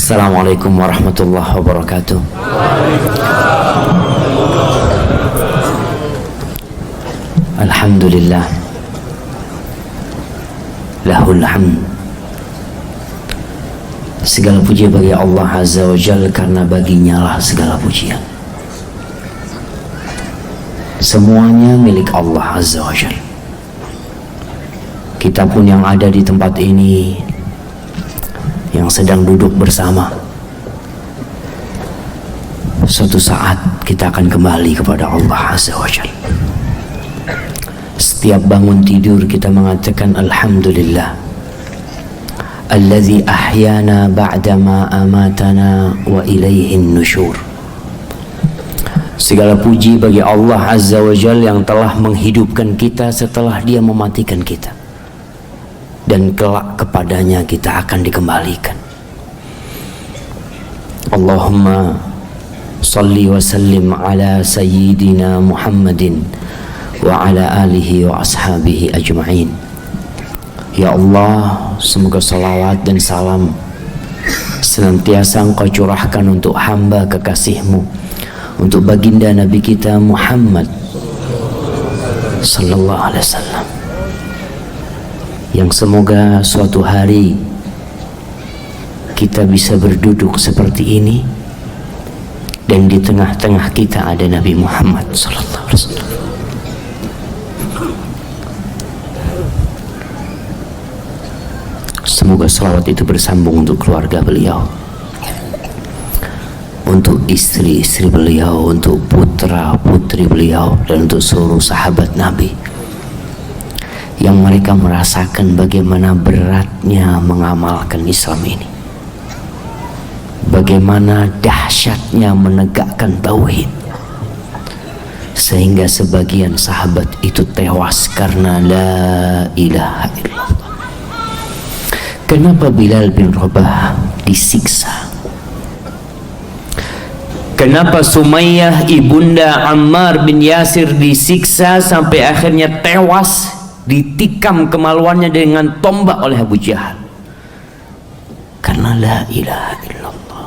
Assalamualaikum warahmatullahi wabarakatuh. Alhamdulillah, lahul hamd. Segala puji bagi Allah Azza wa Jalla, karena baginya lah segala pujian. Semuanya milik Allah Azza wa Jalla. Kita pun yang ada di tempat ini, yang sedang duduk bersama, suatu saat kita akan kembali kepada Allah Azza wa Jalla. Setiap bangun tidur kita mengatakan Alhamdulillah Alladzi ahyana ba'dama amatana wa ilaihin nusyur. Segala puji bagi Allah Azza wa Jalla yang telah menghidupkan kita setelah Dia mematikan kita, dan kelak kepadanya kita akan dikembalikan. Allahumma salli wa sallim ala sayyidina Muhammadin wa ala alihi wa ashabihi ajma'in. Ya Allah, semoga salawat dan salam senantiasa Engkau curahkan untuk hamba kekasih-Mu, untuk baginda Nabi kita Muhammad sallallahu alaihi wasallam, yang semoga suatu hari kita bisa berduduk seperti ini dan di tengah-tengah kita ada Nabi Muhammad sallallahu alaihi wasallam. Semoga salawat itu bersambung untuk keluarga beliau, untuk istri-istri beliau, untuk putra-putri beliau, dan untuk seluruh sahabat Nabi yang mereka merasakan bagaimana beratnya mengamalkan Islam ini, bagaimana dahsyatnya menegakkan tauhid, sehingga sebagian sahabat itu tewas karena la ilaha illallah. Kenapa Bilal bin Rabah disiksa? Kenapa Sumayyah ibunda Ammar bin Yasir disiksa sampai akhirnya tewas, ditikam kemaluannya dengan tombak oleh Abu Jahal? Karena la ilaha illallah.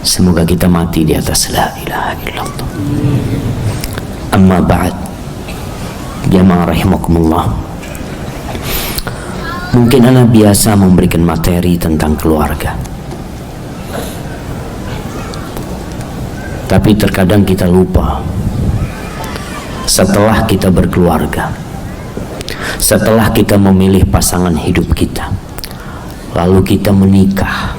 Semoga kita mati di atas la ilaha illallah. Amma ba'd, jamaah rahimakumullah. Mungkin anak biasa memberikan materi tentang keluarga, tapi terkadang kita lupa, setelah kita berkeluarga, setelah kita memilih pasangan hidup kita, lalu kita menikah,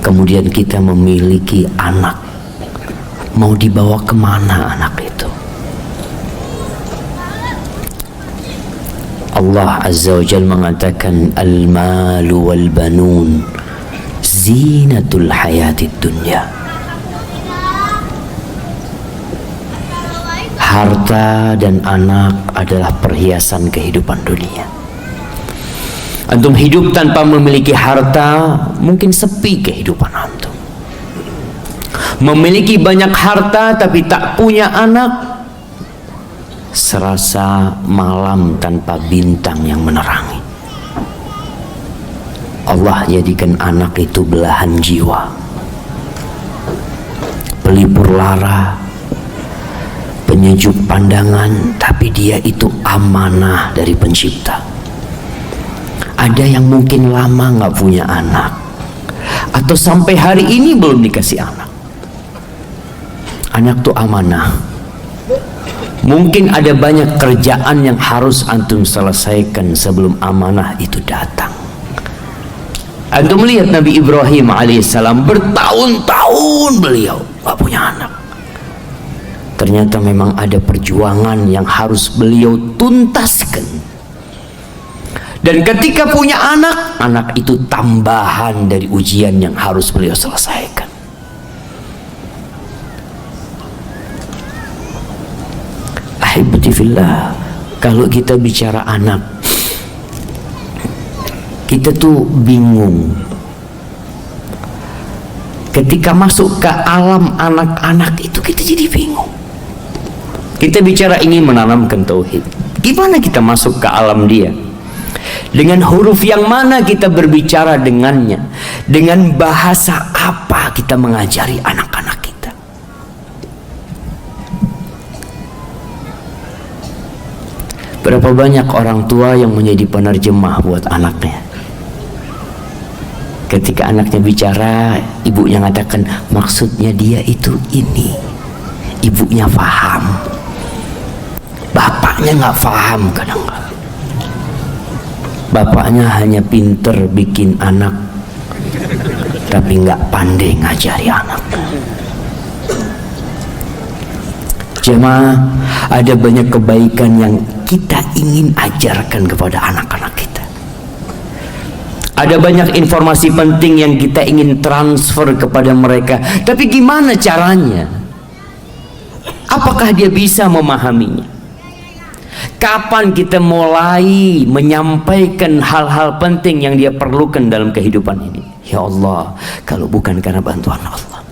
kemudian kita memiliki anak, mau dibawa kemana anak itu? Allah Azza wa Jalla mengatakan al-malu wal banun zinatul hayatid dunya. Harta dan anak adalah perhiasan kehidupan dunia. Antum hidup tanpa memiliki harta, mungkin sepi kehidupan antum. Memiliki banyak harta tapi tak punya anak, serasa malam tanpa bintang yang menerangi. Allah jadikan anak itu belahan jiwa, pelipur lara, penyejuk pandangan, tapi dia itu amanah dari pencipta. Ada yang mungkin lama nggak punya anak, atau sampai hari ini belum dikasih anak. Anak itu amanah. Mungkin ada banyak kerjaan yang harus antum selesaikan sebelum amanah itu datang. Antum melihat Nabi Ibrahim alaihissalam, bertahun-tahun beliau gak punya anak. Ternyata memang ada perjuangan yang harus beliau tuntaskan. Dan ketika punya anak, anak itu tambahan dari ujian yang harus beliau selesaikan. Ahibati fillah, kalau kita bicara anak, kita tuh bingung. Ketika masuk ke alam anak-anak itu kita jadi bingung. Kita bicara ingin menanamkan tauhid, gimana kita masuk ke alam dia? Dengan huruf yang mana kita berbicara dengannya? Dengan bahasa apa kita mengajari anak-anak kita? Berapa banyak orang tua yang menjadi penerjemah buat anaknya? Ketika anaknya bicara, ibunya mengatakan maksudnya dia itu ini. Ibunya paham, bapaknya nggak paham kadang-kadang. Bapaknya hanya pinter bikin anak, tapi nggak pandai ngajari anak. Jemaah, ada banyak kebaikan yang kita ingin ajarkan kepada anak-anak kita. Ada banyak informasi penting yang kita ingin transfer kepada mereka, tapi gimana caranya? Apakah dia bisa memahaminya? Kapan kita mulai menyampaikan hal-hal penting yang dia perlukan dalam kehidupan ini? Ya Allah, kalau bukan karena bantuan Allah.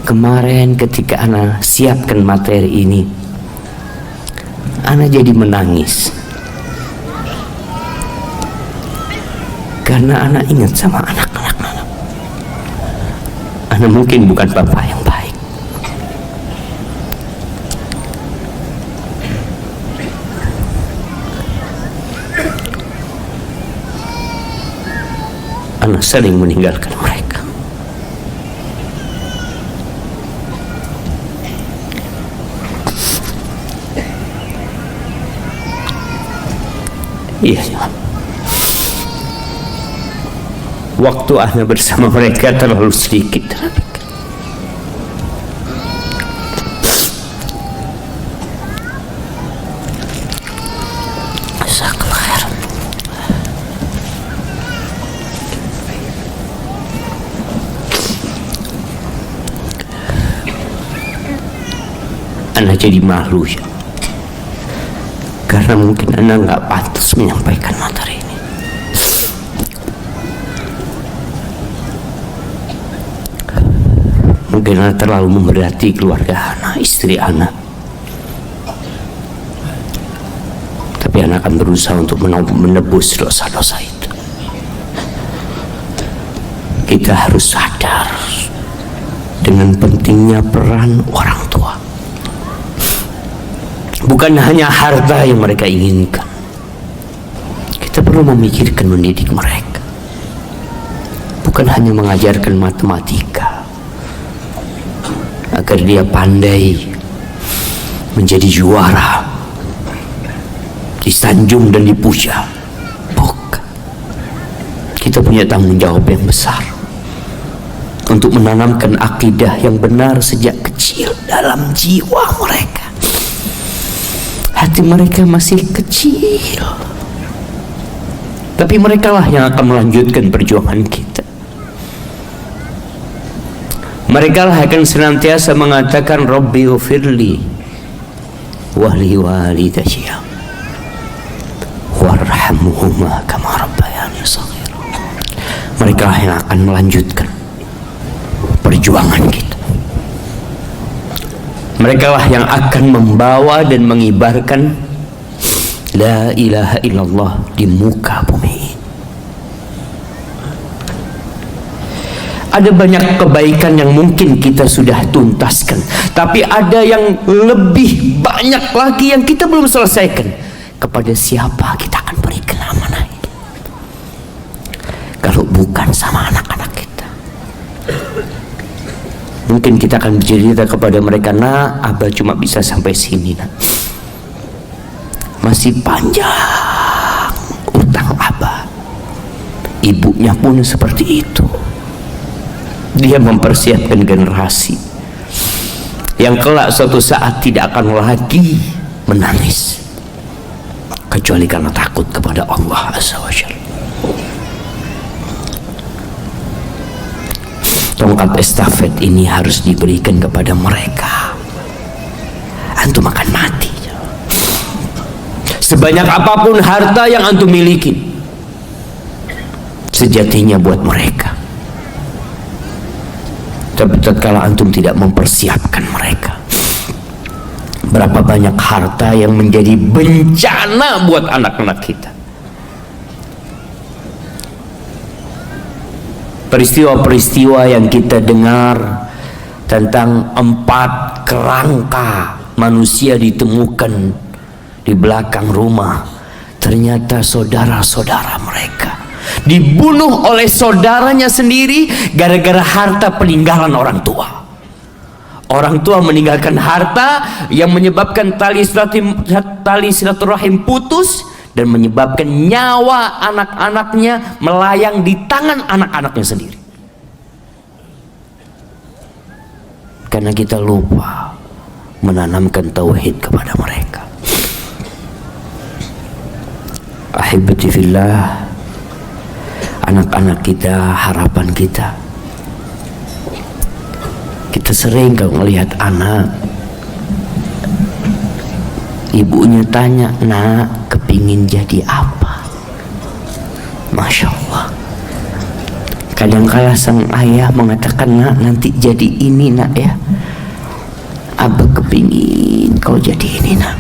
Kemarin ketika ana siapkan materi ini, ana jadi menangis karena ana ingat sama anak-anak ana. Ana mungkin bukan bapak yang baik. Ana sering meninggalkan mereka. Iya, waktu ana bersama mereka terlalu sedikit. Ana jadi malu ya, karena mungkin ana nggak pantas menyampaikan materi ini. Mungkin ana terlalu memberati keluarga ana, istri ana. Tapi ana akan berusaha untuk menebus dosa-dosa itu. Kita harus sadar dengan pentingnya peran orang tua. Bukan hanya harta yang mereka inginkan. Kita perlu memikirkan mendidik mereka. Bukan hanya mengajarkan matematika agar dia pandai menjadi juara, disanjung dan dipuja. Bukan. Kita punya tanggung jawab yang besar untuk menanamkan akidah yang benar sejak kecil dalam jiwa mereka. Hati mereka masih kecil, tapi mereka lah yang akan melanjutkan perjuangan kita. Mereka lah akan senantiasa mengatakan Rabbi ghfirli wali walidayya warhamhuma kama rabbayani shaghira. Mereka lah yang akan melanjutkan perjuangan kita. Mereka lah yang akan membawa dan mengibarkan la ilaha illallah di muka bumi. Ada banyak kebaikan yang mungkin kita sudah tuntaskan, tapi ada yang lebih banyak lagi yang kita belum selesaikan. Kepada siapa kita akan berikan amanah ini? Kalau bukan sama anak-anak kita. Mungkin kita akan bercerita kepada mereka, nah abah cuma bisa sampai sini, nah. Masih panjang utang abah. Ibunya pun seperti itu. Dia mempersiapkan generasi yang kelak suatu saat tidak akan lagi menangis, kecuali karena takut kepada Allah Azza wa Jalla. Tongkat estafet ini harus diberikan kepada mereka. Antum akan mati. Sebanyak apapun harta yang antum miliki, sejatinya buat mereka. Tapi tatkala antum tidak mempersiapkan mereka, Berapa banyak harta yang menjadi bencana buat anak-anak kita. Peristiwa-peristiwa yang kita dengar tentang 4 kerangka manusia ditemukan di belakang rumah, ternyata saudara-saudara mereka dibunuh oleh saudaranya sendiri gara-gara harta peninggalan orang tua. Orang tua meninggalkan harta yang menyebabkan tali silaturahim putus dan menyebabkan nyawa anak-anaknya melayang di tangan anak-anaknya sendiri. Karena kita lupa menanamkan tauhid kepada mereka. Ahibati fillah, anak-anak kita, harapan kita. Kita sering kalau melihat anak, ibunya tanya, nak, kepingin jadi apa? Masya Allah. Kadang-kala sang ayah mengatakan, nak, nanti jadi ini, nak, ya. Abah kepingin kau jadi ini, nak.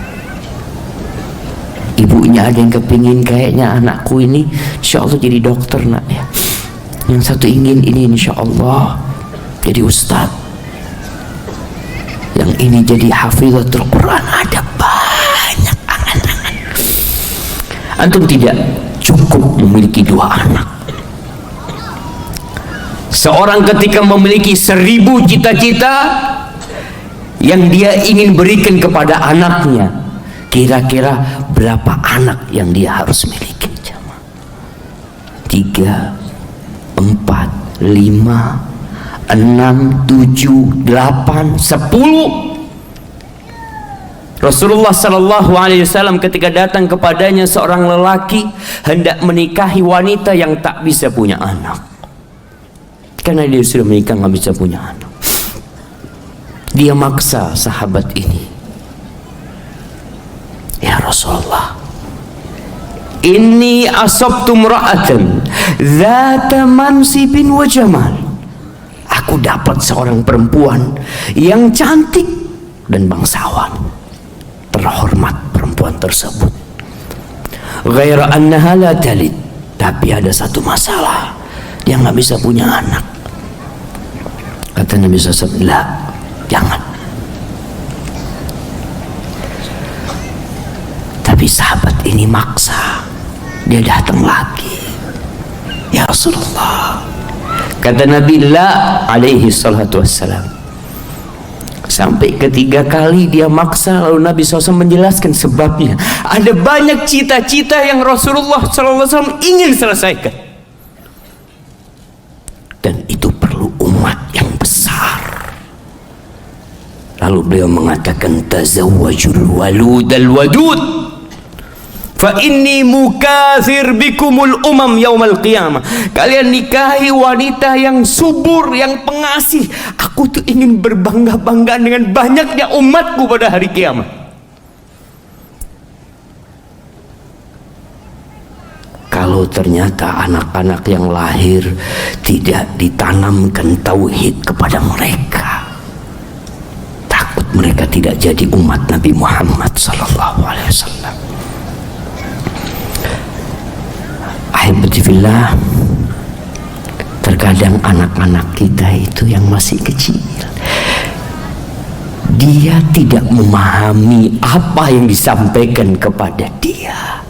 Ibunya ada yang kepingin, kayaknya anakku ini insya Allah jadi dokter, nak, ya. Yang satu ingin ini insya Allah jadi ustadz. Yang ini jadi hafizatul Quran. Ada banyak angan-angan. Antum tidak cukup memiliki 2 anak. Seorang ketika memiliki 1000 cita-cita yang dia ingin berikan kepada anaknya, kira-kira berapa anak yang dia harus miliki? 3, 4, 5, 6, 7, 8, 10. Rasulullah sallallahu alaihi wasallam ketika datang kepadanya seorang lelaki hendak menikahi wanita yang tak bisa punya anak. Karena dia sudah menikah nggak bisa punya anak. Dia maksa sahabat ini. Ya Rasulullah, inni asabtu imra'atan dzata mansibin wa jamal. Aku dapat seorang perempuan yang cantik dan bangsawan, terhormat perempuan tersebut. Ghaira annaha la talid, tapi ada satu masalah, dia nggak bisa punya anak. Kata Nabi SAW, jangan. Tapi sahabat ini maksa, dia datang lagi. Ya Rasulullah, kata Nabi, la alaihi salatu wassalam. Sampai ketiga kali dia maksa, lalu Nabi SAW menjelaskan sebabnya. Ada banyak cita-cita yang Rasulullah SAW ingin selesaikan, dan itu perlu umat yang besar. Lalu beliau mengatakan, tazawwajul waludal wadud, fa inni mukathir bikumul umam yaumal qiyamah. Kalian nikahi wanita yang subur, yang pengasih. Aku tuh ingin berbangga-bangga dengan banyaknya umatku pada hari kiamat. Kalau ternyata anak-anak yang lahir tidak ditanamkan tauhid kepada mereka, takut mereka tidak jadi umat Nabi Muhammad sallallahu alaihi wasallam. Ahibati fillah, terkadang anak-anak kita itu yang masih kecil, dia tidak memahami apa yang disampaikan kepada dia,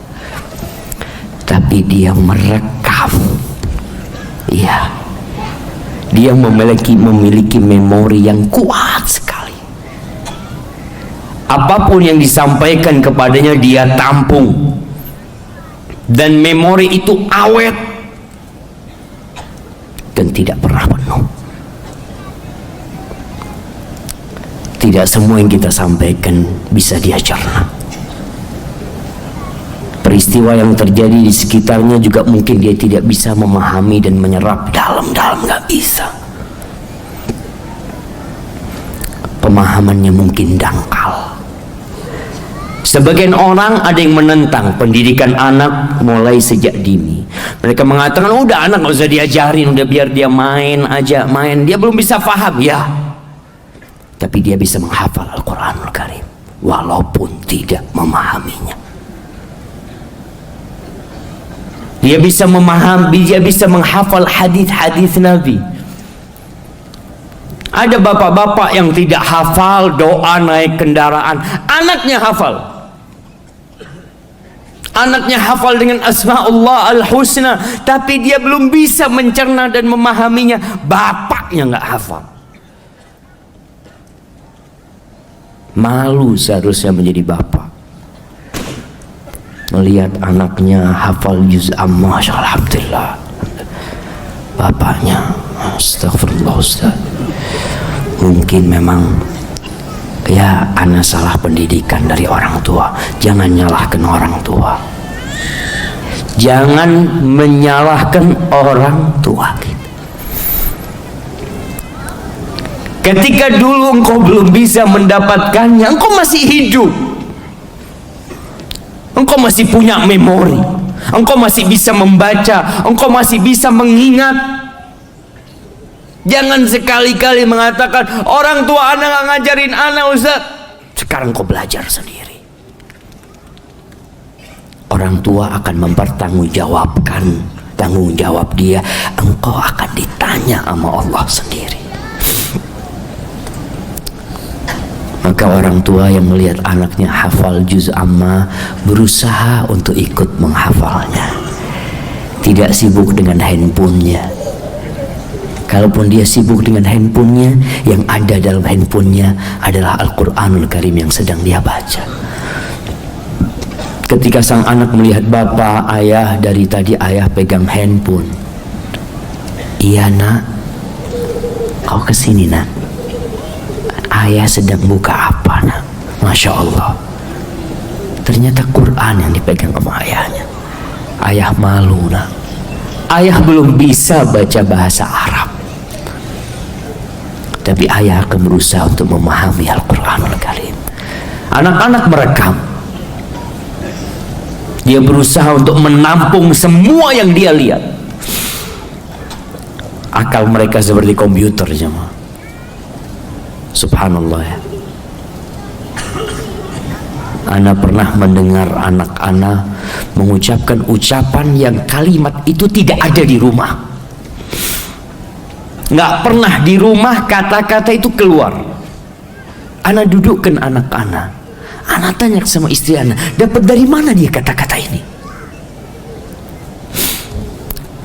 tapi dia merekam. Ya, dia memiliki memori yang kuat sekali. Apapun yang disampaikan kepadanya dia tampung, dan memori itu awet dan tidak pernah penuh. Tidak semua yang kita sampaikan bisa dia cerna. Peristiwa yang terjadi di sekitarnya juga mungkin dia tidak bisa memahami dan menyerap dalam-dalam, nggak bisa. Pemahamannya mungkin dangkal. Sebagian orang ada yang menentang pendidikan anak mulai sejak dini. Mereka mengatakan, udah anak nggak usah diajarin, udah biar dia main aja, main. Dia belum bisa paham, ya. Tapi dia bisa menghafal Al-Quranul Karim. walaupun tidak memahaminya. Dia bisa memahami, dia bisa menghafal hadis-hadis Nabi. Ada bapak-bapak yang tidak hafal doa naik kendaraan, anaknya hafal. Anaknya hafal dengan asma'ullah al-husna, tapi dia belum bisa mencerna dan memahaminya. Bapaknya nggak hafal. Malu seharusnya menjadi bapak melihat anaknya hafal juz amma. Alhamdulillah. Bapaknya, astagfirullah Ustaz, mungkin memang ya anak salah pendidikan dari orang tua. Jangan nyalahkan orang tua, jangan menyalahkan orang tua kita. Ketika dulu engkau belum bisa mendapatkannya, engkau masih hidup, engkau masih punya memori, engkau masih bisa membaca, engkau masih bisa mengingat. Jangan sekali-kali mengatakan orang tua anak nggak ngajarin anak Ustaz. Sekarang kau belajar sendiri. Orang tua akan mempertanggungjawabkan tanggung jawab dia. Engkau akan ditanya sama Allah sendiri. Maka orang tua yang melihat anaknya hafal juz amma berusaha untuk ikut menghafalnya. Tidak sibuk dengan handphonenya. Kalaupun dia sibuk dengan handphonenya, yang ada dalam handphonenya adalah Al-Quranul Karim yang sedang dia baca. Ketika sang anak melihat bapak, ayah, dari tadi ayah pegang handphone. Iya nak, kau kesini nak. Ayah sedang buka apa nak? Masya Allah. Ternyata Quran yang dipegang sama ayahnya. Ayah malu nak. Ayah belum bisa baca bahasa Arab, tapi ayah akan berusaha untuk memahami Al-Quranul Karim. Anak-anak merekam. Dia berusaha untuk menampung semua yang dia lihat. Akal mereka seperti komputer jemaah. Subhanallah ya. Ana pernah mendengar anak-anak mengucapkan ucapan yang kalimat itu tidak ada di rumah. Nggak pernah di rumah kata-kata itu keluar. Ana dudukkan anak-anak. Ana tanya sama istri Ana, dapat dari mana dia kata-kata ini?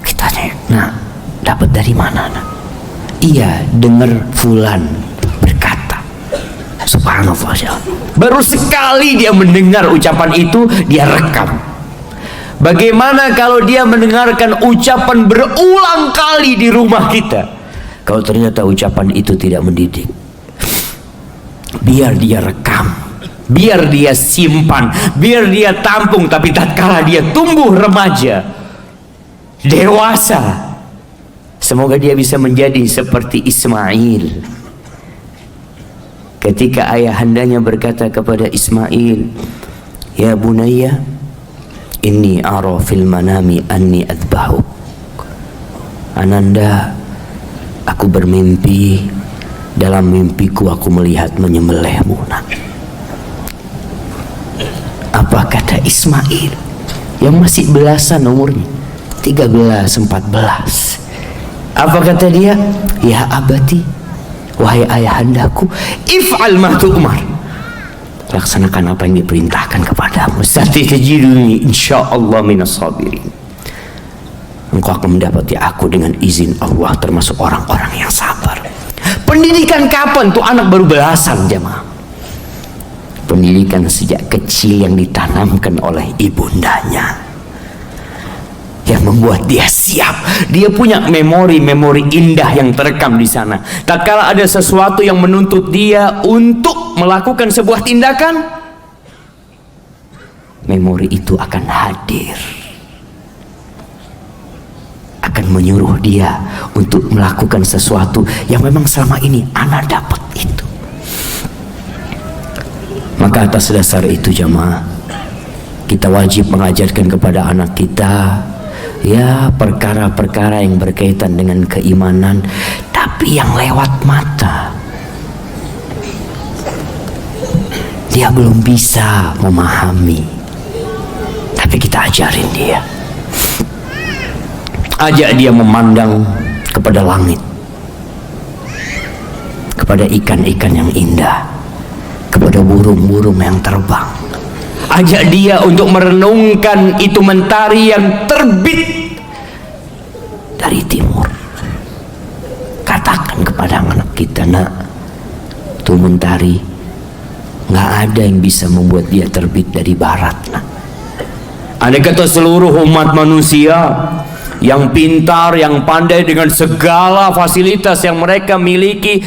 Kita tanya, nah dapat dari mana Ana? Iya, dengar fulan berkata. Subhanallah. Baru sekali dia mendengar ucapan itu, dia rekam. Bagaimana kalau dia mendengarkan ucapan berulang kali di rumah kita? Kalau ternyata ucapan itu tidak mendidik, biar dia rekam, biar dia simpan, biar dia tampung. Tapi tatkala dia tumbuh remaja, dewasa, semoga dia bisa menjadi seperti Ismail. Ketika ayahandanya berkata kepada Ismail, ya bunayya, inni ara fil manami anni adbahuk. Ananda, aku bermimpi, dalam mimpiku aku melihat menyembelihmu nak. Apa kata Ismail yang masih belasan umurnya, 13, 14? Apa kata dia? Ya abati, wahai ayahandaku, if'al ma tu'mar, laksanakan apa yang diperintahkan kepadamu. Satajiduni insyaallah minas sabirin. Engkau akan mendapati aku dengan izin Allah termasuk orang-orang yang sabar. Pendidikan kapan tuh anak baru belasan jemaah? Pendidikan sejak kecil yang ditanamkan oleh ibundanya, yang membuat dia siap. Dia punya memori-memori indah yang terekam di sana. Tak kala ada sesuatu yang menuntut dia untuk melakukan sebuah tindakan, memori itu akan hadir, akan menyuruh dia untuk melakukan sesuatu yang memang selama ini anak dapat itu. Maka atas dasar itu jemaah, kita wajib mengajarkan kepada anak kita ya perkara-perkara yang berkaitan dengan keimanan, tapi yang lewat mata. Dia dia belum bisa memahami, tapi kita ajarin dia. Ajak dia memandang kepada langit, kepada ikan-ikan yang indah, kepada burung-burung yang terbang. Ajak dia untuk merenungkan itu mentari yang terbit dari timur. Katakan kepada anak kita, nak, itu mentari nggak ada yang bisa membuat dia terbit dari barat, nak. Andai kata seluruh umat manusia yang pintar, yang pandai dengan segala fasilitas yang mereka miliki,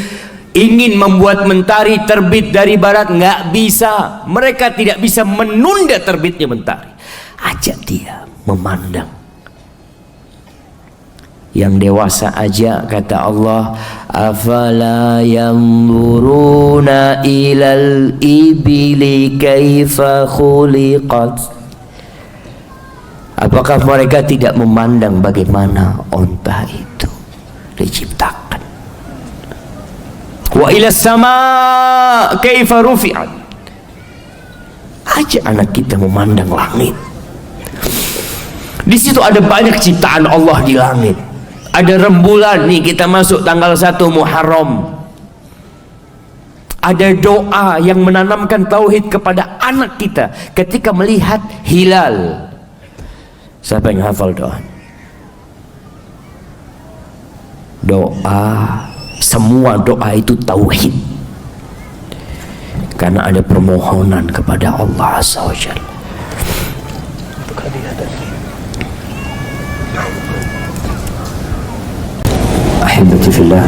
ingin membuat mentari terbit dari barat, nggak bisa. Mereka tidak bisa menunda terbitnya mentari. Ajak dia memandang. Yang dewasa aja, kata Allah, afala yanzuruna ilal ibili kaifa khuliqat. Apakah mereka tidak memandang bagaimana onta itu diciptakan? Wa ila sama kaifa rufi'at. Ajak anak kita memandang langit. Di situ ada banyak ciptaan Allah di langit. Ada rembulan nih, kita masuk tanggal 1 Muharram. Ada doa yang menanamkan tauhid kepada anak kita ketika melihat hilal. Siapa yang hafal doa? Doa, semua doa itu tauhid, karena ada permohonan kepada Allah Azza wa Jalla. Ahibati fillah,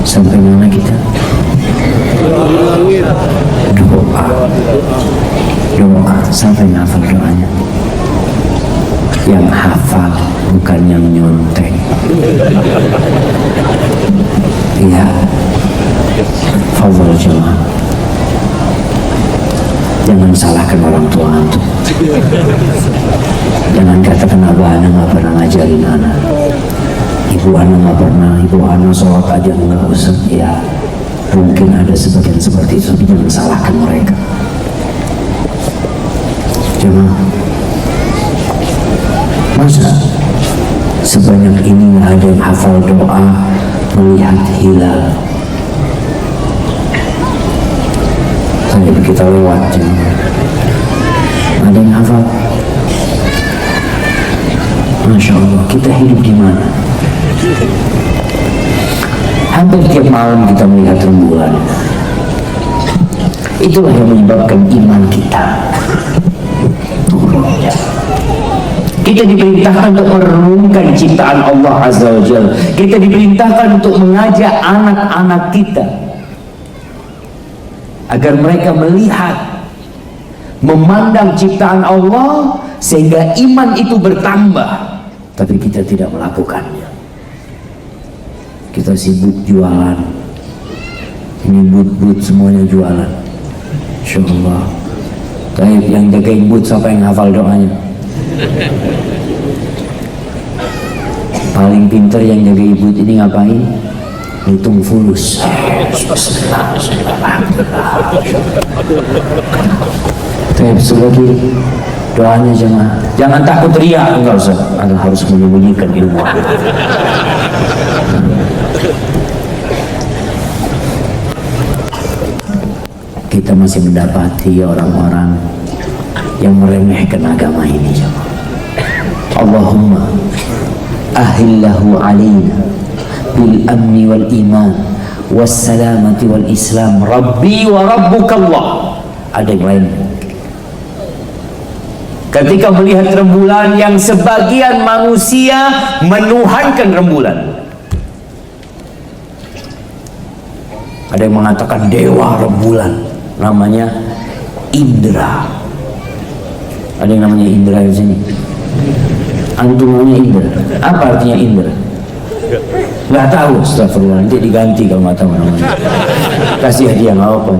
sampai mana kita? Doa, sampai hafal doanya. Yang hafal, bukan yang nyontek. Iya, fadhal jemaah, jangan salahkan orang tua antum. Jangan katakan abah anak nggak pernah ngajarin anak, ibu anak nggak pernah, ibu anak sholat aja nggak usah. Ya, mungkin ada sebagian seperti itu, tapi jangan salahkan mereka. Jemaah, masa sebanyak ini nggak ada yang hafal doa melihat hilal? Tadi kita lewat, jemaah, ada yang hafal? Masya Allah, kita hidup di mana? Hampir tiap malam kita melihat rembulan. Itulah yang menyebabkan iman kita. Kita diperintahkan untuk merenungkan ciptaan Allah Azza wa Jalla. Kita diperintahkan untuk mengajak anak-anak kita agar mereka melihat, memandang ciptaan Allah, sehingga iman itu bertambah. Tapi kita tidak melakukannya. Kita sibuk jualan. Ini but-but semuanya jualan. Insya Allah. Tapi yang jagain but siapa yang hafal doanya? Paling pintar yang jaga ibu ini ngapain? Hitung fulus. Terus lagi doanya jangan takut riak, enggak usah. Anda harus menyembunyikan ilmu. Kita masih mendapati orang-orang yang meremehkan agama ini. Allahumma ahillahu alaina bil amni wal iman was salamati wal islam rabbi wa rabbukallah. Ada yang lain? Ketika melihat rembulan yang sebagian manusia menuhankan rembulan, ada yang mengatakan dewa rembulan, namanya Indra. Ada yang namanya Indra di sini. Antum namanya Indra. Apa artinya Indra? Nggak tahu. Astagfirullah, nanti diganti kalau nggak tahu namanya. Kasih hadiah nggak apa.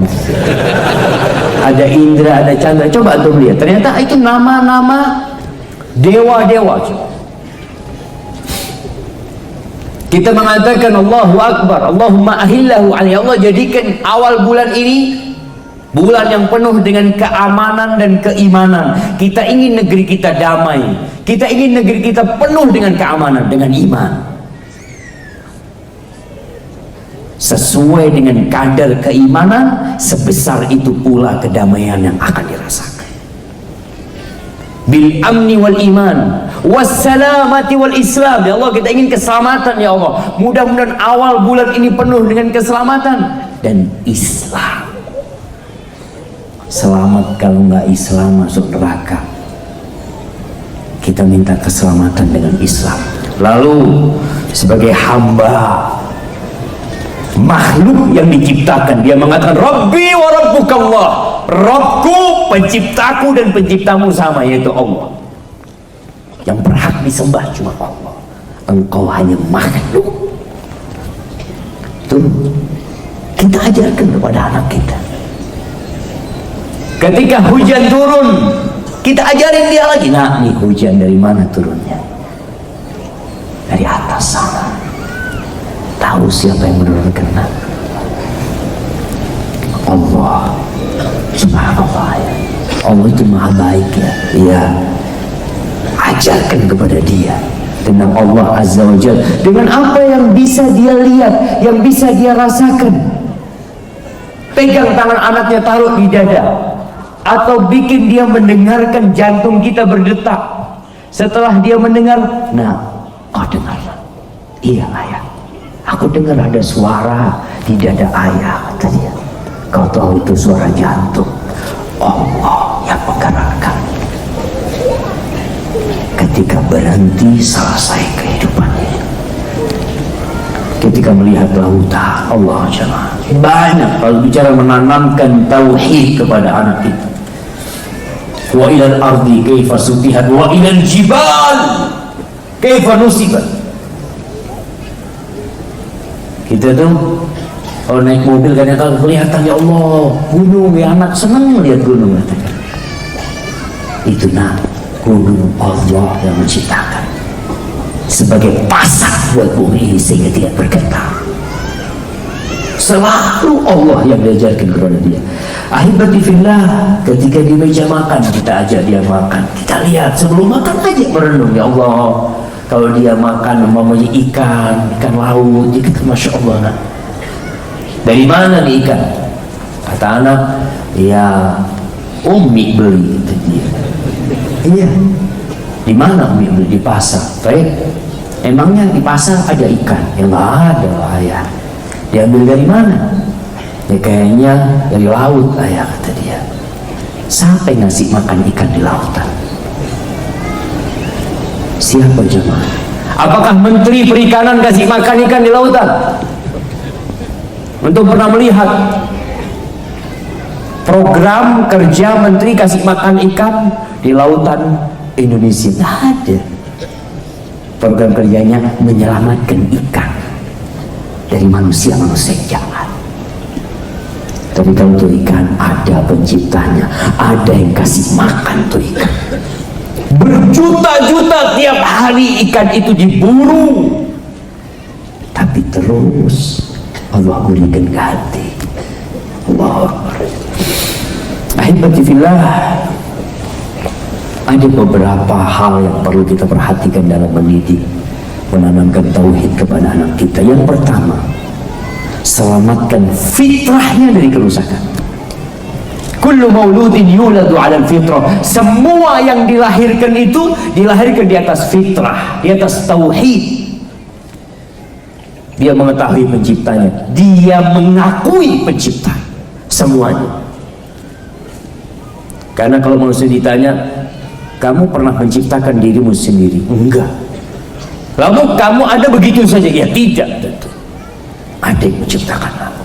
Ada Indra, ada Chandra. Coba antum lihat. Ternyata itu nama-nama dewa-dewa. Kita mengatakan Allahu Akbar, Allahumma ahillahu alaihi. Allah jadikan awal bulan ini bulan yang penuh dengan keamanan dan keimanan. Kita ingin negeri kita damai, kita ingin negeri kita penuh dengan keamanan, dengan iman. Sesuai dengan kadar keimanan, sebesar itu pula kedamaian yang akan dirasakan. Bil amni wal iman wassalamati wal islam. Ya Allah, kita ingin keselamatan ya Allah. Mudah-mudahan awal bulan ini penuh dengan keselamatan dan Islam. Selamat kalau nggak Islam masuk neraka. Kita minta keselamatan dengan Islam. Lalu sebagai hamba, makhluk yang diciptakan, dia mengatakan Rabbi wa rabbukallah, Rabbku, penciptaku dan penciptamu sama, yaitu Allah. Yang berhak disembah cuma Allah. Engkau hanya makhluk. Tuh, kita ajarkan kepada anak kita. Ketika hujan turun, kita ajarin dia lagi. Nah, nih hujan dari mana turunnya? Dari atas sana. Tahu siapa yang menurunkan? Allah. Subhanallah ya. Allah itu maha baik ya. Iya. Ajarkan kepada dia tentang Allah Azza wa Jalla, dengan apa yang bisa dia lihat, yang bisa dia rasakan. Pegang tangan anaknya, taruh di dada, atau bikin dia mendengarkan jantung kita berdetak. Setelah dia mendengar, nah, kau dengar? Iya ayah, aku dengar ada suara di dada ayah, kata dia. Kau tahu itu suara jantung. Allah yang menggerakkan. Ketika berhenti, selesai kehidupan ini. Ketika melihat lautan, Allah jemaah, banyak kalau bicara menanamkan tauhid kepada anak kita. Wa ilal ardi kaifa sutihat wa ilal jibal kaifa nusibat. Kita tuh kalau naik mobil kadang-kadang kelihatan, ya Allah, gunung, ya anak senang melihat gunung. Itu nah, gunung Allah yang menciptakan sebagai pasak buat bumi ini sehingga tidak bergetar. Selalu Allah yang diajarkan kepada dia. Ahibati fillah, ketika di meja makan kita ajak dia makan, kita lihat sebelum makan aja merenung, ya Allah, kalau dia makan umpamanya ikan laut, kita masya Allah, nah, dari mana nih ikan? Kata anak, ya Umi beli, itu dia. Iya. Di mana Umi beli? Di pasar. Baik. Emangnya di pasar ada ikan? Ya nggak ada ayah. Diambil dari mana? Ya kayaknya dari laut ayah, kata dia. Siapa yang ngasih makan ikan di lautan? Siapa jemaah? Apakah Menteri Perikanan kasih makan ikan di lautan? Untuk pernah melihat program kerja Menteri kasih makan ikan di lautan Indonesia? Tidak ada. Program kerjanya menyelamatkan ikan dari manusia-manusia jahat. Tapi kalau tuh ikan ada penciptanya, ada yang kasih makan tuh ikan. Berjuta-juta tiap hari ikan itu diburu, tapi terus Allah berikan ganti. Allah Akbar. Ahibati fillah, ada beberapa hal yang perlu kita perhatikan dalam mendidik, menanamkan tauhid kepada anak kita. Yang pertama, selamatkan fitrahnya dari kerusakan. Kullu mauludin yuladu 'alal fitrah. Semua yang dilahirkan itu dilahirkan di atas fitrah, di atas tauhid. Dia mengetahui penciptanya, dia mengakui pencipta semuanya. Karena kalau manusia ditanya, kamu pernah menciptakan dirimu sendiri? Enggak. Lalu kamu ada begitu saja? Ya tidak, tentu. Ada yang menciptakan kamu.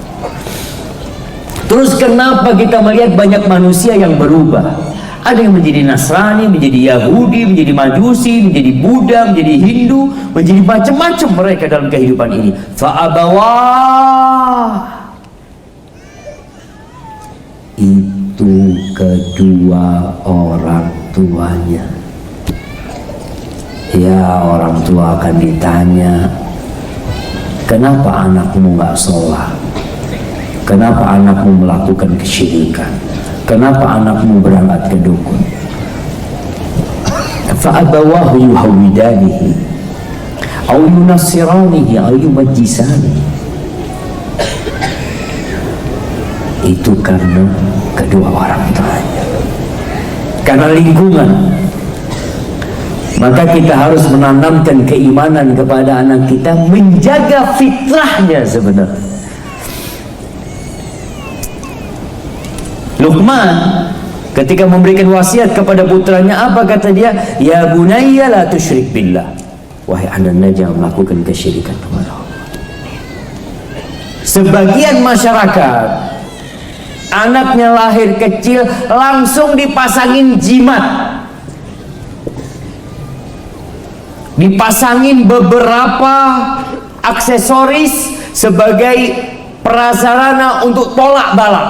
Terus kenapa kita melihat banyak manusia yang berubah? Ada yang menjadi Nasrani, menjadi Yahudi, menjadi Majusi, menjadi Buddha, menjadi Hindu, menjadi macam-macam mereka dalam kehidupan ini. Fa'abawah, itu kedua orang tuanya. Ya, orang tua akan ditanya, kenapa anakmu nggak sholat? Kenapa anakmu melakukan kesyirikan? Kenapa anakmu berangkat ke dukun? Fa'abawahu yuhawidanihi aw yunassiranihi aw yumajjisanihi. Itu karena kedua orang tuanya, karena lingkungan. Maka kita harus menanamkan keimanan kepada anak kita, menjaga fitrahnya sebenarnya. Luqman ketika memberikan wasiat kepada putranya, apa kata dia? Ya bunayya la tusyrik billah. Wahai anak, jangan melakukan kesyirikan kepada Allah. Sebagian masyarakat, anaknya lahir kecil langsung dipasangin jimat, dipasangin beberapa aksesoris sebagai prasarana untuk tolak bala.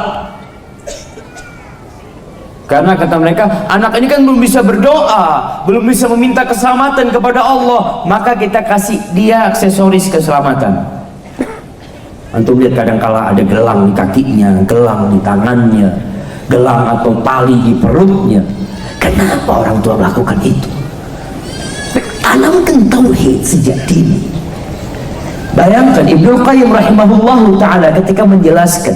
Karena kata mereka, anak ini kan belum bisa berdoa, belum bisa meminta keselamatan kepada Allah, maka kita kasih dia aksesoris keselamatan. Antum lihat kadang-kala ada gelang di kakinya, gelang di tangannya, gelang atau tali di perutnya. Kenapa orang tua melakukan itu? Tanamkan tauhid sejak dini. Bayangkan Ibnu Qayyim rahimahullahu ta'ala ketika menjelaskan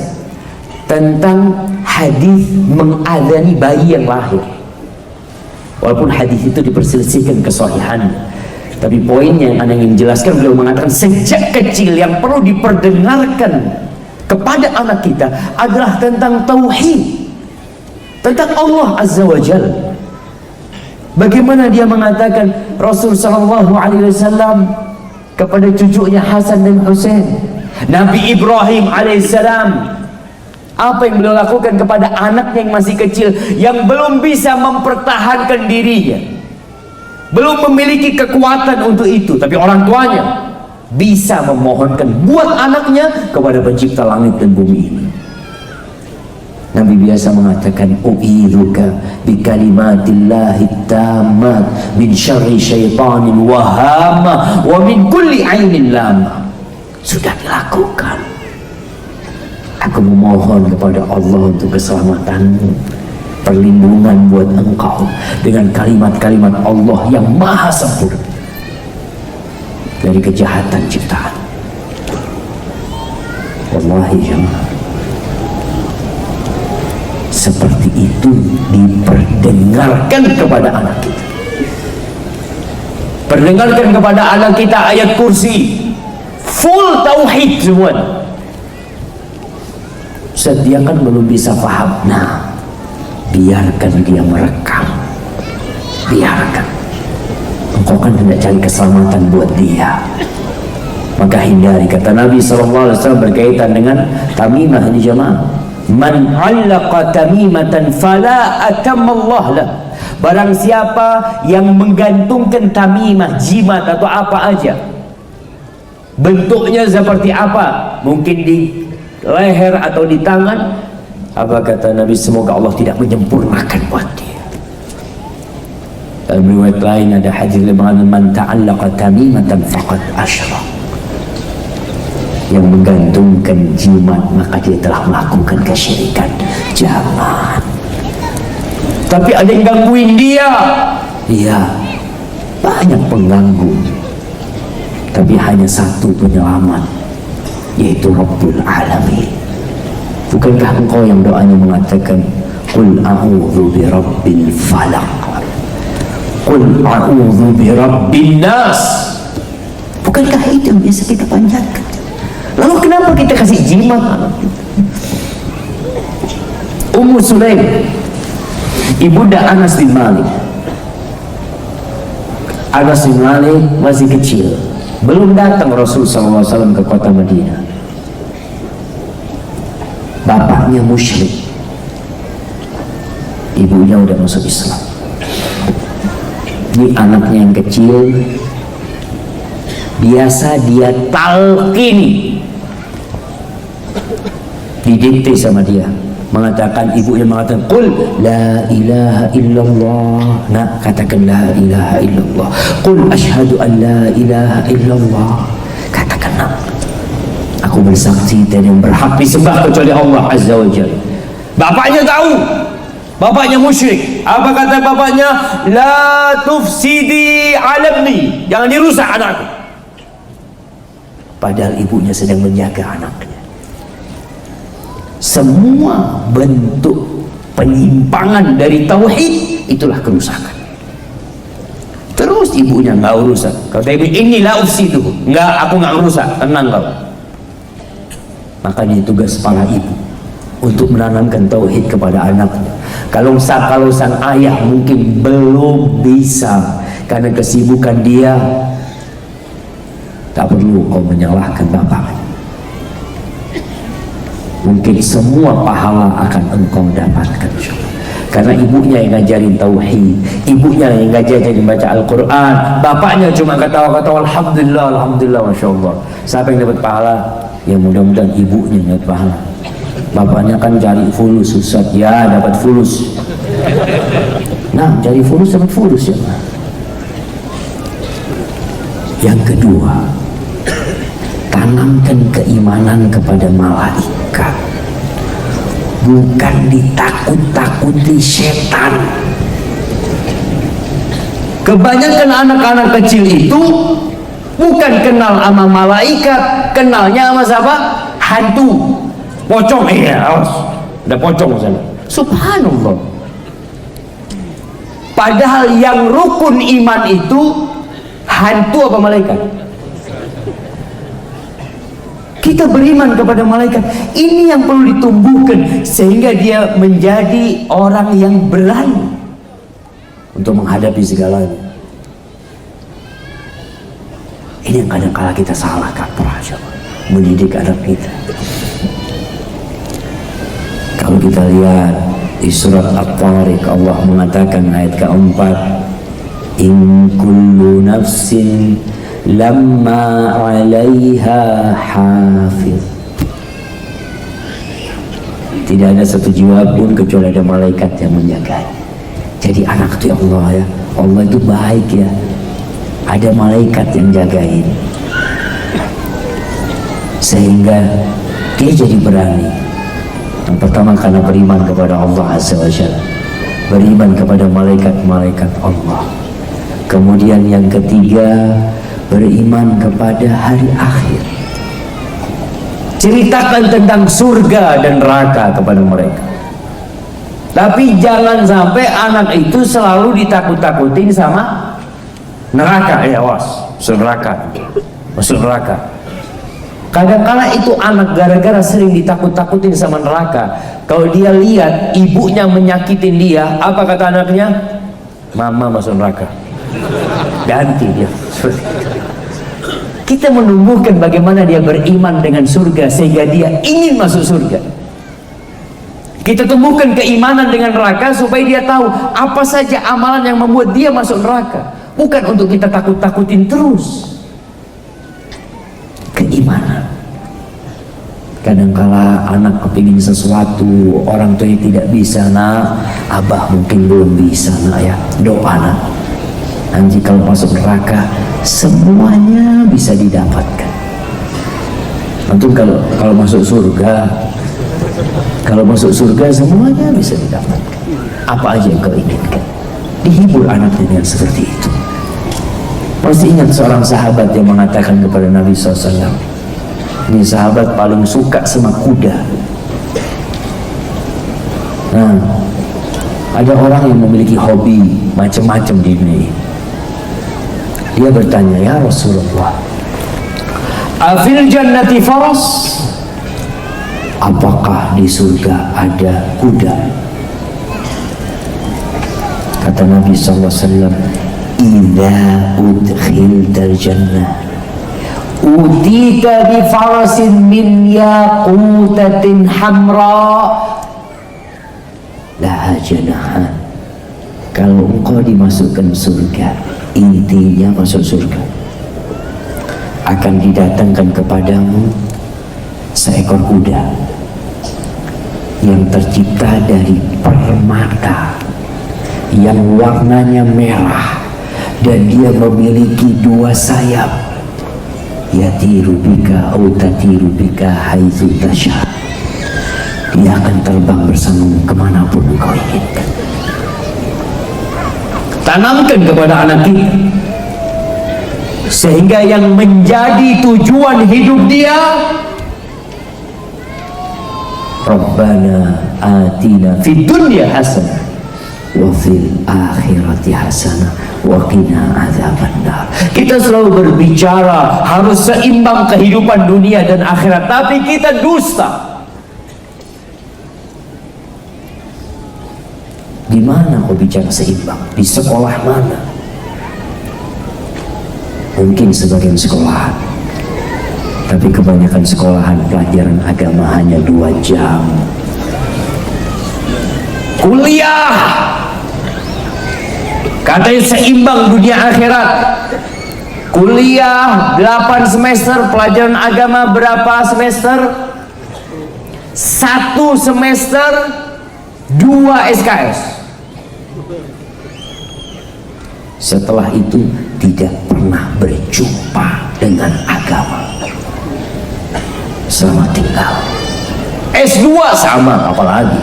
tentang hadis mengadani bayi yang lahir. Walaupun hadis itu diperselisihkan kesahihannya, tapi poinnya yang anda ingin jelaskan, beliau mengatakan sejak kecil yang perlu diperdengarkan kepada anak kita adalah tentang tauhid, tentang Allah Azza wa Jalla. Bagaimana dia mengatakan Rasul sallallahu alaihi wasallam kepada cucunya Hasan dan Husain, Nabi Ibrahim alaihissalam, apa yang beliau lakukan kepada anaknya yang masih kecil, yang belum bisa mempertahankan dirinya, belum memiliki kekuatan untuk itu, tapi orang tuanya bisa memohonkan buat anaknya kepada pencipta langit dan bumi ini. Nabi biasa mengatakan, u'izuka bi kalimatillahi tammat min syarri syaitanin wahama wa min kulli ainin lama. Sudah dilakukan. Aku memohon kepada Allah untuk keselamatanmu, perlindungan buat engkau dengan kalimat-kalimat Allah yang maha sempurna dari kejahatan ciptaan. Wallahi jemaah, seperti itu diperdengarkan kepada anak kita. Perdengarkan kepada anak kita ayat kursi full tauhid semua. Dia kan belum bisa paham. Nah, biarkan dia merekam, biarkan. Engkau kan tidak cari keselamatan buat dia, maka hindari. Kata Nabi SAW berkaitan dengan tamimah ini jemaah, man 'allaqa tamimatan fala atammallah lah. Barang siapa yang menggantungkan tamimah, jimat atau apa aja, bentuknya seperti apa, mungkin di leher atau di tangan, apa kata Nabi, semoga Allah tidak menyempurnakan buat dia. Dalam riwayat lain ada hadis yang mengatakan, man ta'allaqa tamimatan faqad asyrak. Yang menggantungkan jimat maka dia telah melakukan kesyirikan. Jangan. Tapi ada yang gangguin dia. Iya, banyak pengganggu, tapi hanya satu penyelamat, yaitu Rabbul Alamin. Bukankah engkau yang doanya mengatakan, Qul a'udhu bi rabbil falaq, Qul a'udhu bi rabbin nas? Bukankah itu yang biasa kita panjatkan? Lalu kenapa kita kasih jimat anak kita? Ummu Sulaim, ibunda Anas bin Malik. Anas bin Malik masih kecil, belum datang Rasul SAW ke kota Madinah. Bapaknya musyrik, ibunya udah masuk Islam. Ini anaknya yang kecil, biasa dia talqini, didikte sama dia, mengatakan, ibunya mengatakan, Qul la ilaha illallah. Nak, katakan la ilaha illallah. Qul ashhadu an la ilaha illallah. Katakan, nak, aku Aku bersaksi tiada yang berhak disembah kecuali Allah Azza wa Jalla. Bapaknya tahu, bapaknya musyrik. Apa kata bapaknya? La tufsidi ala ibni, jangan dirusak anakku. Padahal ibunya sedang menjaga anaknya. Semua bentuk penyimpangan dari tauhid itulah kerusakan. Terus ibunya nggak urusan. Kata ibu, ini la ufsidu, nggak, aku nggak urusan, tenang kau. Makanya tugas para ibu untuk menanamkan tauhid kepada anaknya. Kalau sang ayah mungkin belum bisa karena kesibukan dia, tak perlu kau menyalahkan bapak. Mungkin semua pahala akan engkau dapatkan, karena ibunya yang ngajarin tauhid, ibunya yang ngajarin baca Al-Quran, bapaknya cuma ketawa-ketawa alhamdulillah, alhamdulillah, masya Allah. Siapa yang dapat pahala? Ya mudah-mudahan ibunya yang dapat pahala. Bapaknya kan cari fulus, Ustaz. Ya dapat fulus. Nah, cari fulus dapat fulus ya. Yang kedua, tanamkan keimanan kepada malaikat, bukan ditakut-takuti setan. Kebanyakan anak-anak kecil itu bukan kenal sama malaikat, kenalnya sama siapa? Hantu, pocong. Iya, awas, ada pocong sana. Subhanallah. Padahal yang rukun iman itu hantu apa malaikat? Kita beriman kepada malaikat. Ini yang perlu ditumbuhkan sehingga dia menjadi orang yang berani untuk menghadapi segalanya. Ini yang kadang-kala kita salah kaprah, mendidik anak kita. Kalau kita lihat di surat At-Tariq, Allah mengatakan ayat keempat, in kullu nafsin lamma 'alaiha hafiz. Tidak ada satu jiwa pun kecuali ada malaikat yang menjaga. Jadi anak itu Allah ya, Allah itu baik ya, ada malaikat yang jagain, sehingga dia jadi berani. Yang pertama karena beriman kepada Allah Azza wa Jalla, beriman kepada malaikat-malaikat Allah. Kemudian yang ketiga, beriman kepada hari akhir. Ceritakan tentang surga dan neraka kepada mereka. Tapi jangan sampai anak itu selalu ditakut-takutin sama neraka. Ya was, masuk neraka, masuk neraka. Kadang-kala itu anak gara-gara sering ditakut-takutin sama neraka. Kalau dia lihat ibunya menyakitin dia, apa kata anaknya? Mama masuk neraka. Ganti dia. Kita menumbuhkan bagaimana dia beriman dengan surga sehingga dia ingin masuk surga. Kita tumbuhkan keimanan dengan neraka supaya dia tahu apa saja amalan yang membuat dia masuk neraka. Bukan untuk kita takut-takutin terus. Keimanan. Kadangkala anak kepingin sesuatu, orang tuanya tidak bisa, nak, abah mungkin belum bisa, nak ya, doa nak. Nanti kalau masuk neraka semuanya bisa didapatkan. Nanti kalau masuk surga, kalau masuk surga semuanya bisa didapatkan. Apa aja yang kau inginkan. Dihibur anaknya dengan seperti itu. Pasti ingat seorang sahabat yang mengatakan kepada Nabi SAW, ini sahabat paling suka sama kuda. Nah, ada orang yang memiliki hobi macam-macam di dunia ini. Dia bertanya, ya Rasulullah, afil jannati faras? Apakah di surga ada kuda? Kata Nabi SAW, idza udkhiltal jannah utita bi farasin min yaqutatin hamra laha janahan. Kalau engkau dimasukkan surga, intinya masuk surga, akan didatangkan kepadamu seekor kuda yang tercipta dari permata yang warnanya merah, dan dia memiliki dua sayap yatiru bika au tatiru bika haitsu tasha. Dia akan terbang bersamamu kemanapun engkau inginkan. Tanamkan kepada anak kita, sehingga yang menjadi tujuan hidup dia, Rabbana atina fid dunya hasanah wa fil akhirati hasanah wa qina adzabannar. Kita selalu berbicara harus seimbang kehidupan dunia dan akhirat, tapi kita dusta. Di mana kau bicara seimbang? Di sekolah mana? Mungkin sebagian sekolahan, tapi kebanyakan sekolahan pelajaran agama hanya 2 jam. Kuliah katanya seimbang dunia akhirat. Kuliah 8 semester, pelajaran agama berapa semester? 1 semester 2 SKS. Setelah itu tidak pernah berjumpa dengan agama selama tinggal. S2 sama, apalagi.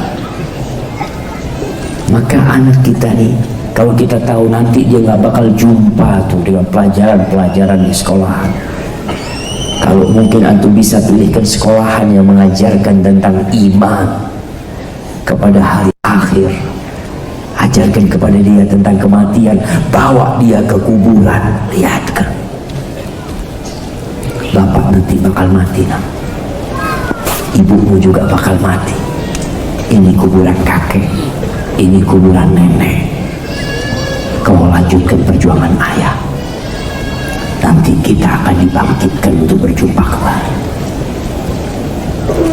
Maka anak kita nih, kalau kita tahu nanti dia nggak bakal jumpa tuh dengan pelajaran-pelajaran di sekolahan, kalau mungkin antum bisa pilihkan sekolahan yang mengajarkan tentang iman kepada hari akhir, ajarkan kepada dia tentang kematian, bawa dia ke kuburan, lihatkan bapak nanti bakal mati, nak. Ibumu juga bakal mati. Ini kuburan kakek, ini kuburan nenek. Kau lanjutkan perjuangan ayah, nanti kita akan dibangkitkan untuk berjumpa kembali.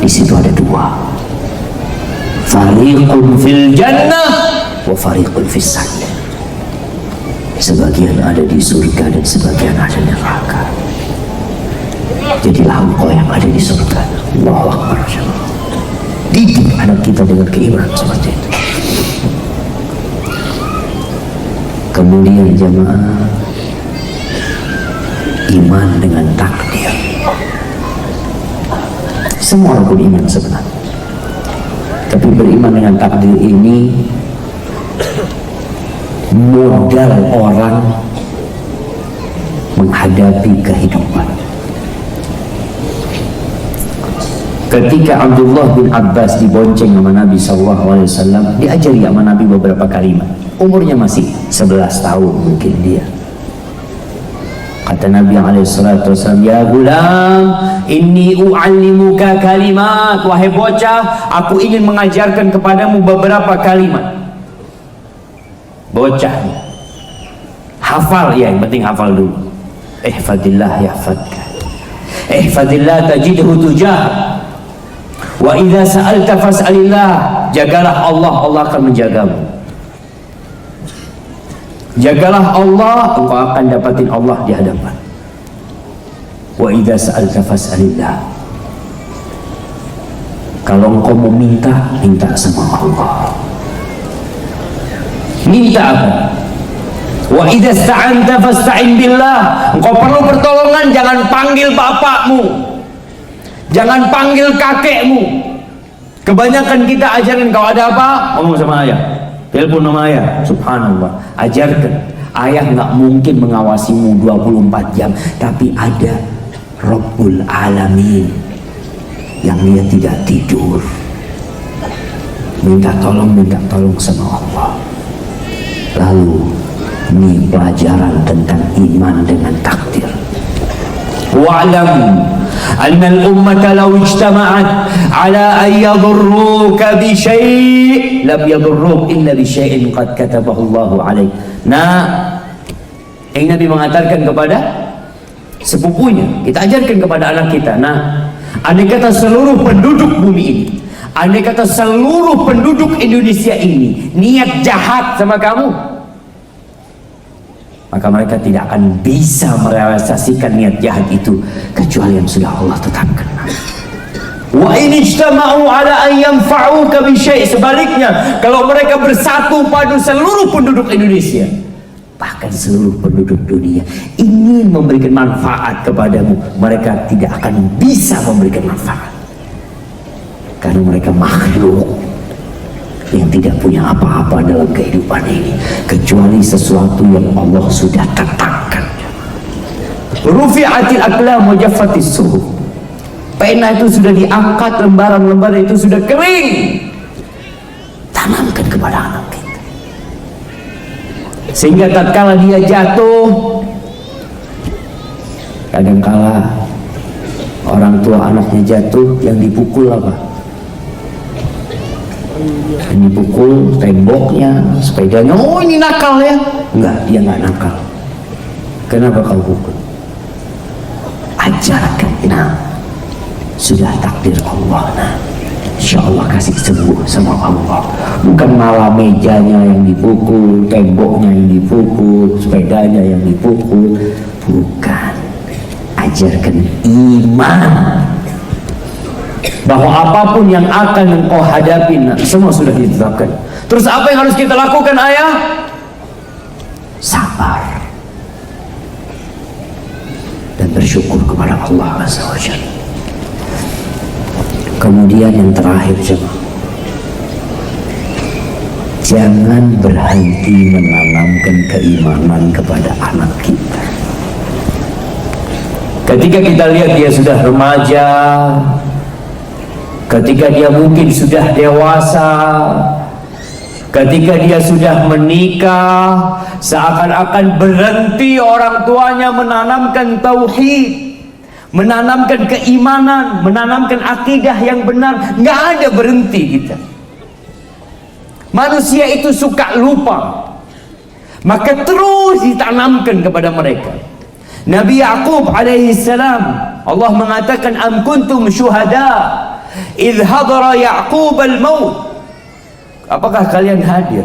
Di situ ada 2, fariqun fil jannah wa fariqun fis sa'ir. Sebagian ada di surga dan sebagian ada di neraka. Jadilah engkau yang ada di surga. Allahu Akbar. Didik anak kita dengan keimanan seperti itu. Kemudian jemaah, iman dengan takdir. Semua rukun iman sebenarnya, tapi beriman dengan takdir ini modal orang menghadapi kehidupan. Ketika Abdullah bin Abbas dibonceng sama Nabi SAW, diajari sama Nabi beberapa kalimat. Umurnya masih 11 tahun mungkin dia. Kata Nabi SAW, ya gulam, inni u'allimuka kalimat. Wahai bocah, aku ingin mengajarkan kepadamu beberapa kalimat. Bocah, hafal ya, yang penting hafal dulu. Ihfadillah yahfadka, ihfadillah tajidhu tujah, wa idza sa'alta fas'alillah. Jagalah Allah, Allah akan menjagamu. Jagalah Allah, engkau akan dapatin Allah di hadapan. Wa idza sa'alta fas'alillah. Kalau engkau mau minta, minta sama Allah. Minta apa? Wa idza sta'anta fasta'in billah. Engkau perlu pertolongan, jangan panggil bapakmu, jangan panggil kakekmu. Kebanyakan kita ajarin, kalau ada apa, ngomong sama ayah, telepon sama ayah. Subhanallah, ajarkan. Ayah nggak mungkin mengawasimu 24 jam, tapi ada Rabbul Alamin yang dia tidak tidur. Minta tolong sama Allah. Lalu ini pelajaran tentang iman dengan takdir. Wa'lam anna al-ummata law ijtama'at ala an yadurruka bi syai' lam yadurruk illa bi syai'in qad katabahu Allahu 'alaik. Nah, yang Nabi mengatakan kepada sepupunya, kita ajarkan kepada anak kita. Nah, andai kata seluruh penduduk bumi ini, andai kata seluruh penduduk Indonesia ini niat jahat sama kamu, maka mereka tidak akan bisa merealisasikan niat jahat itu kecuali yang sudah Allah tetapkan. Wa in ijtama'u ala an yanfa'uka bi syai'. Sebaliknya, kalau mereka bersatu padu seluruh penduduk Indonesia bahkan seluruh penduduk dunia ingin memberikan manfaat kepadamu, mereka tidak akan bisa memberikan manfaat karena mereka makhluk yang tidak punya apa-apa dalam kehidupan ini kecuali sesuatu yang Allah sudah tetapkan. Rufi'atil aqlam wa jaffatis suhuf. Pena itu sudah diangkat, lembaran-lembaran itu sudah kering. Tanamkan kepada anak kita, sehingga tatkala dia jatuh, kadangkala orang tua anaknya jatuh, yang dipukul apa? Yang dipukul temboknya, sepedanya. Oh, ini nakal ya? Enggak, dia enggak nakal. Kenapa kau pukul? Ajarkan. Nah, sudah takdir Allah. Nah, insya Allah kasih sembuh sama Allah. Bukan malah mejanya yang dipukul, temboknya yang dipukul, sepedanya yang dipukul. Bukan. Ajarkan iman bahwa apapun yang akan engkau hadapi, semua sudah ditetapkan. Terus apa yang harus kita lakukan, ayah? Sabar dan bersyukur kepada Allah Azza wa Jalla. Kemudian yang terakhir, jemaah, jangan berhenti menanamkan keimanan kepada anak kita. Ketika kita lihat dia sudah remaja, ketika dia mungkin sudah dewasa, ketika dia sudah menikah, seakan-akan berhenti orang tuanya menanamkan tauhid, menanamkan keimanan, menanamkan akidah yang benar. Nggak ada berhenti kita. Manusia itu suka lupa, maka terus ditanamkan kepada mereka. Nabi Yaqub alaihi salam, Allah mengatakan, am kuntum syuhada idh hadara Yaqub al-maut. Apakah kalian hadir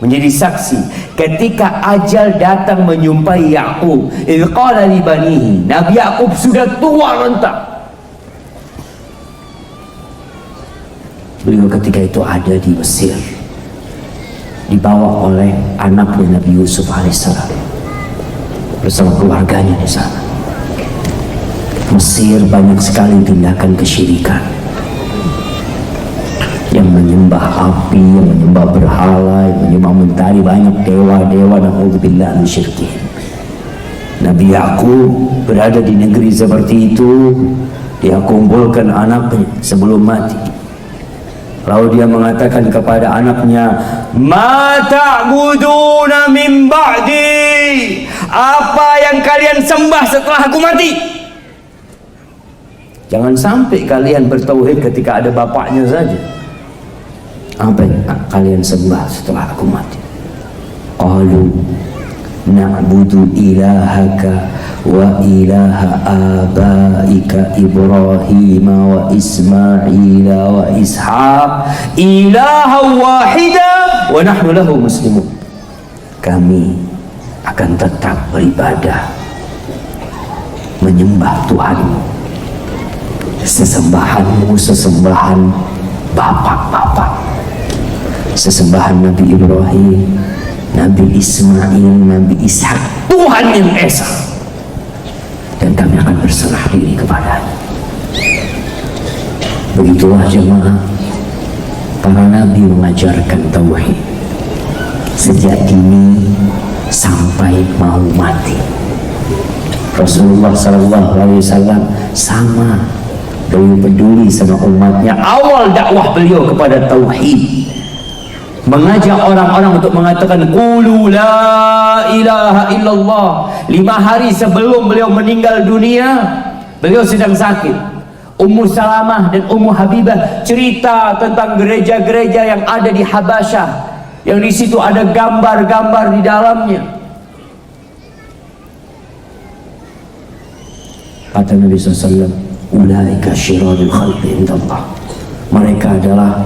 menjadi saksi ketika ajal datang menyumpai Yaqub? Idh qala li banihi, Nabi Yaqub sudah tua renta. Beliau ketika itu ada di Mesir, dibawa oleh anaknya Nabi Yusuf alaihissalam bersama keluarganya di sana. Mesir banyak sekali tindakan kesyirikan, yang menyembah api, yang menyembah berhala, yang menyembah mentari, banyak dewa-dewa, na'udzubillah min syirkin. Nabi Yaqub berada di negeri seperti itu, dia kumpulkan anaknya sebelum mati. Lalu dia mengatakan kepada anaknya, ma ta'buduna min ba'di, apa yang kalian sembah setelah aku mati? Jangan sampai kalian bertauhid ketika ada bapaknya saja. Apa yang kalian sembah setelah aku mati? Qalu na'budu ilahaka wa ilaha abaika Ibrahim wa Ismail wa Ishaq ilaha wahida wa nahnu lahu muslimun. Kami akan tetap beribadah menyembah Tuhanmu, sesembahanmu, sesembahan bapak-bapak, sesembahan Nabi Ibrahim, Nabi Ismail, Nabi Ishak, Tuhan yang Esa, dan kami akan berserah diri kepadanya. Begitulah jemaah, para nabi mengajarkan tauhid sejak dini sampai mau mati. Rasulullah SAW sama, beliau peduli sama umatnya. Awal dakwah beliau kepada tauhid, mengajak orang-orang untuk mengatakan qulu la ilaha illallah. 5 hari sebelum beliau meninggal dunia, beliau sedang sakit. Ummu Salamah dan Ummu Habibah cerita tentang gereja-gereja yang ada di Habasyah, yang di situ ada gambar-gambar di dalamnya. Kata Nabi SAW, ulaika syirarul khalqi indallah, mereka adalah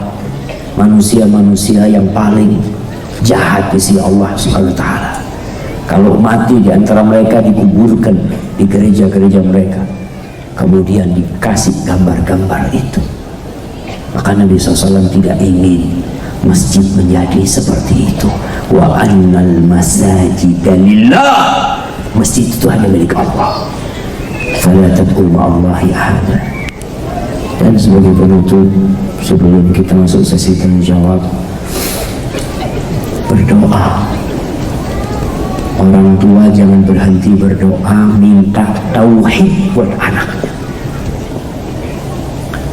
manusia-manusia yang paling jahat di sisi Allah Subhanahu wa taala. Kalau mati di antara mereka, dikuburkan di gereja-gereja mereka, kemudian dikasih gambar-gambar itu. Maka Nabi SAW tidak ingin masjid menjadi seperti itu. Wa annal masajida lillah, masjid itu hanya milik Allah. Fala tad'u ma'allahi ahada. Dan sebagai penutup, sebelum kita masuk sesi tanya jawab, berdoa. Orang tua jangan berhenti berdoa, minta tauhid buat anaknya.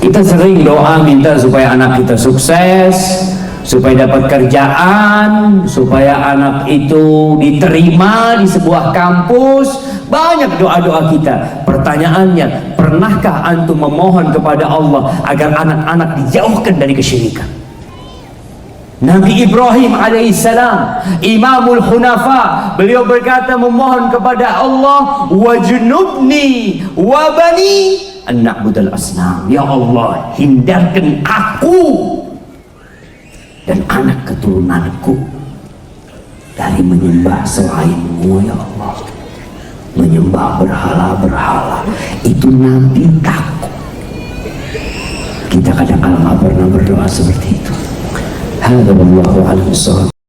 Kita sering doa minta supaya anak kita sukses, supaya dapat kerjaan, supaya anak itu diterima di sebuah kampus. Banyak doa-doa kita. Pertanyaannya, pernahkah antum memohon kepada Allah agar anak-anak dijauhkan dari kesyirikan? Nabi Ibrahim alaihissalam, Imamul Hunafa, beliau berkata memohon kepada Allah, wajnubni wa bani an na'budal asnam. Ya Allah, hindarkan aku dan anak keturunanku dari menyembah selainmu ya Allah. Menyembah berhala-berhala itu Nabi takut. Kita kadang-kadang nggak pernah berdoa seperti itu. Hadza wallahu a'lam.